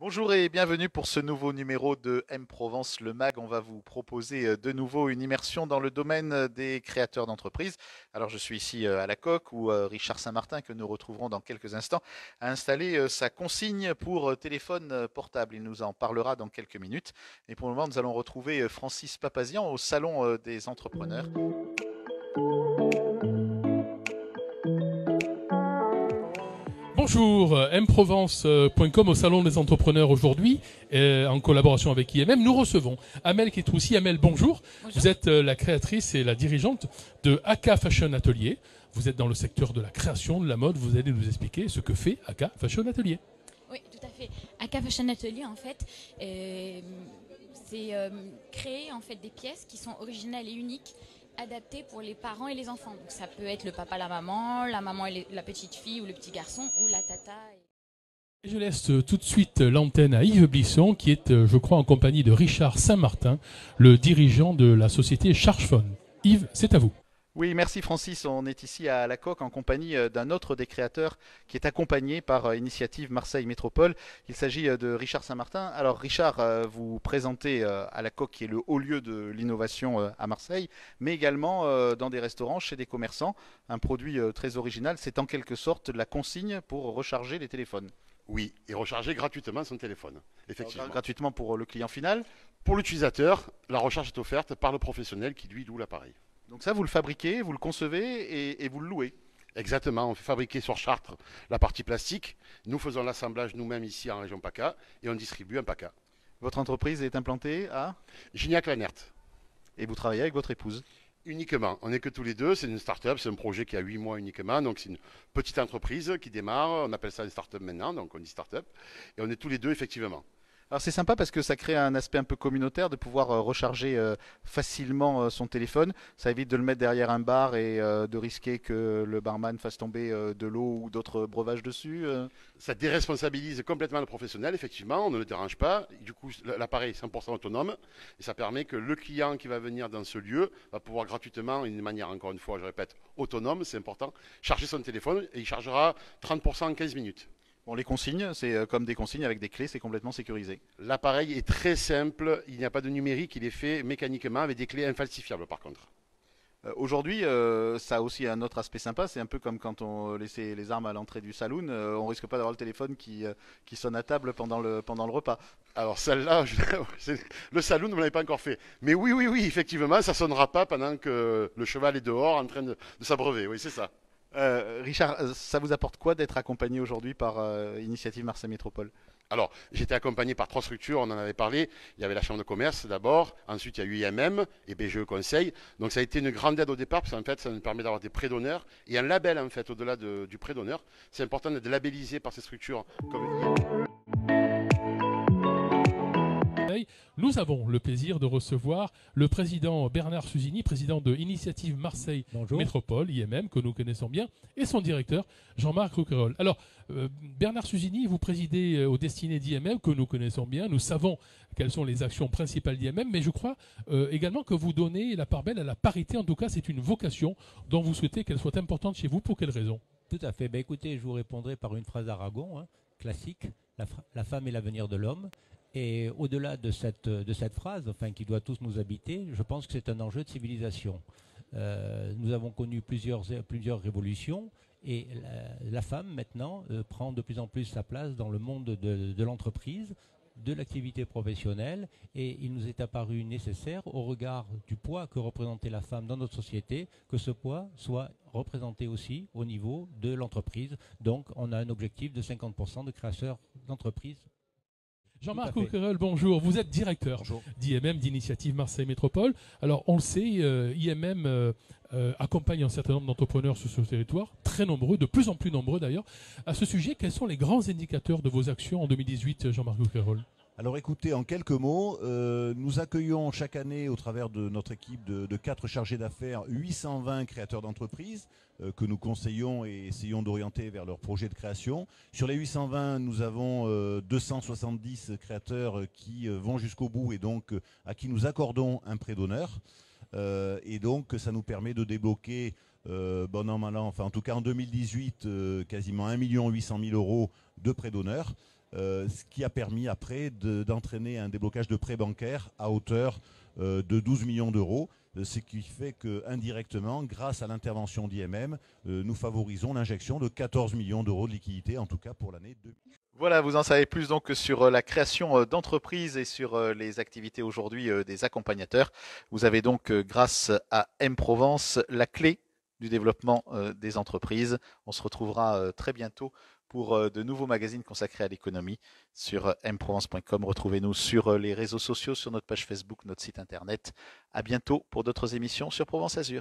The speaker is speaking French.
Bonjour et bienvenue pour ce nouveau numéro de M Provence le Mag. On va vous proposer de nouveau une immersion dans le domaine des créateurs d'entreprises. Alors je suis ici à la Coque où Richard Saint-Martin, que nous retrouverons dans quelques instants, a installé sa consigne pour téléphone portable. Il nous en parlera dans quelques minutes. Et pour le moment, nous allons retrouver Francis Papazian au Salon des entrepreneurs. Bonjour, mprovence.com au Salon des Entrepreneurs aujourd'hui, en collaboration avec IMM. Nous recevons Amel Ketroussi. Amel, bonjour. Bonjour. Vous êtes la créatrice et la dirigeante de Aka Fashion Atelier. Vous êtes dans le secteur de la création, de la mode. Vous allez nous expliquer ce que fait Aka Fashion Atelier. Oui, tout à fait. Aka Fashion Atelier, en fait, c'est créer en fait des pièces qui sont originales et uniques, adaptées pour les parents et les enfants. Donc ça peut être le papa, la maman et la petite fille ou le petit garçon ou la tata. Je laisse tout de suite l'antenne à Yves Blisson, qui est, je crois, en compagnie de Richard Saint-Martin, le dirigeant de la société Chargephone. Yves, c'est à vous. Oui, merci Francis. On est ici à La Coque en compagnie d'un autre des créateurs qui est accompagné par Initiative Marseille Métropole. Il s'agit de Richard Saint-Martin. Alors Richard, vous présentez à La Coque qui est le haut lieu de l'innovation à Marseille, mais également dans des restaurants, chez des commerçants. Un produit très original, c'est en quelque sorte la consigne pour recharger les téléphones. Oui, et recharger gratuitement son téléphone, effectivement. Gratuitement pour le client final. Pour l'utilisateur, la recharge est offerte par le professionnel qui lui loue l'appareil. Donc ça, vous le fabriquez, vous le concevez et vous le louez. Exactement, on fait fabriquer sur Chartres la partie plastique. Nous faisons l'assemblage nous-mêmes ici en région PACA et on distribue un PACA. Votre entreprise est implantée à Gignac-Lanert, et vous travaillez avec votre épouse. uniquement. On n'est que tous les deux, c'est une start-up, c'est un projet qui a 8 mois uniquement, donc c'est une petite entreprise qui démarre, on appelle ça une start-up maintenant, donc on dit start-up, et on est tous les deux effectivement. Alors c'est sympa parce que ça crée un aspect un peu communautaire de pouvoir recharger facilement son téléphone. Ça évite de le mettre derrière un bar et de risquer que le barman fasse tomber de l'eau ou d'autres breuvages dessus. Ça déresponsabilise complètement le professionnel, effectivement, on ne le dérange pas. Du coup, l'appareil est 100% autonome et ça permet que le client qui va venir dans ce lieu va pouvoir gratuitement, d'une manière, encore une fois, je répète, autonome, c'est important, charger son téléphone et il chargera 30% en 15 minutes. Bon, les consignes, c'est comme des consignes avec des clés, c'est complètement sécurisé. L'appareil est très simple, il n'y a pas de numérique, il est fait mécaniquement avec des clés infalsifiables par contre. Aujourd'hui, ça a aussi un autre aspect sympa. C'est un peu comme quand on laissait les armes à l'entrée du saloon. On risque pas d'avoir le téléphone qui sonne à table pendant le repas. Alors celle-là, le saloon, vous ne l'avez pas encore fait. Mais oui, oui, oui, effectivement, ça ne sonnera pas pendant que le cheval est dehors en train de s'abreuver. Oui, c'est ça. Richard, ça vous apporte quoi d'être accompagné aujourd'hui par Initiative Marseille Métropole? Alors, j'étais accompagné par 3 structures, on en avait parlé. Il y avait la Chambre de commerce d'abord, ensuite il y a eu IMM et BGE Conseil. Donc ça a été une grande aide au départ, parce qu'en fait, ça nous permet d'avoir des prêts d'honneur et un label en fait au-delà du prêt d'honneur. C'est important d'être labellisé par ces structures comme IMM. Nous avons le plaisir de recevoir le président Bernard Suzini, président de Initiative Marseille Bonjour. Métropole, IMM, que nous connaissons bien, et son directeur, Jean-Marc Rouquayrol. Alors, Bernard Suzini, vous présidez aux destinées d'IMM, que nous connaissons bien. Nous savons quelles sont les actions principales d'IMM, mais je crois également que vous donnez la part belle à la parité. En tout cas, c'est une vocation dont vous souhaitez qu'elle soit importante chez vous. Pour quelles raisons? Tout à fait. Ben, écoutez, je vous répondrai par une phrase d'Aragon, classique. La femme est l'avenir de l'homme. Et au-delà de cette phrase, enfin, qui doit tous nous habiter, je pense que c'est un enjeu de civilisation. Nous avons connu plusieurs révolutions et la femme, maintenant, prend de plus en plus sa place dans le monde de l'entreprise, de l'activité professionnelle, et il nous est apparu nécessaire, au regard du poids que représentait la femme dans notre société, que ce poids soit représenté aussi au niveau de l'entreprise. Donc, on a un objectif de 50% de créateurs d'entreprises. Jean-Marc Tout à fait. Rouquayrol, bonjour. Vous êtes directeur Bonjour. d'IMM, d'Initiative Marseille Métropole. Alors, on le sait, IMM accompagne un certain nombre d'entrepreneurs sur ce territoire, très nombreux, de plus en plus nombreux d'ailleurs. À ce sujet, quels sont les grands indicateurs de vos actions en 2018, Jean-Marc Rouquayrol? Alors écoutez, en quelques mots, nous accueillons chaque année au travers de notre équipe de 4 chargés d'affaires 820 créateurs d'entreprises que nous conseillons et essayons d'orienter vers leurs projets de création. Sur les 820, nous avons 270 créateurs qui vont jusqu'au bout et donc à qui nous accordons un prêt d'honneur. Et donc ça nous permet de débloquer bon an, mal an, enfin en tout cas en 2018, quasiment 1 800 000 € de prêt d'honneur. ce qui a permis après d'entraîner un déblocage de prêts bancaires à hauteur de 12 millions d'euros, ce qui fait qu'indirectement, grâce à l'intervention d'IMM, nous favorisons l'injection de 14 millions d'euros de liquidités, en tout cas pour l'année 2000. Voilà, vous en savez plus donc sur la création d'entreprises et sur les activités aujourd'hui des accompagnateurs. Vous avez donc, grâce à M-Provence, la clé du développement des entreprises. On se retrouvera très bientôt pour de nouveaux magazines consacrés à l'économie sur mprovence.com. Retrouvez-nous sur les réseaux sociaux, sur notre page Facebook, notre site internet. À bientôt pour d'autres émissions sur Provence Azur.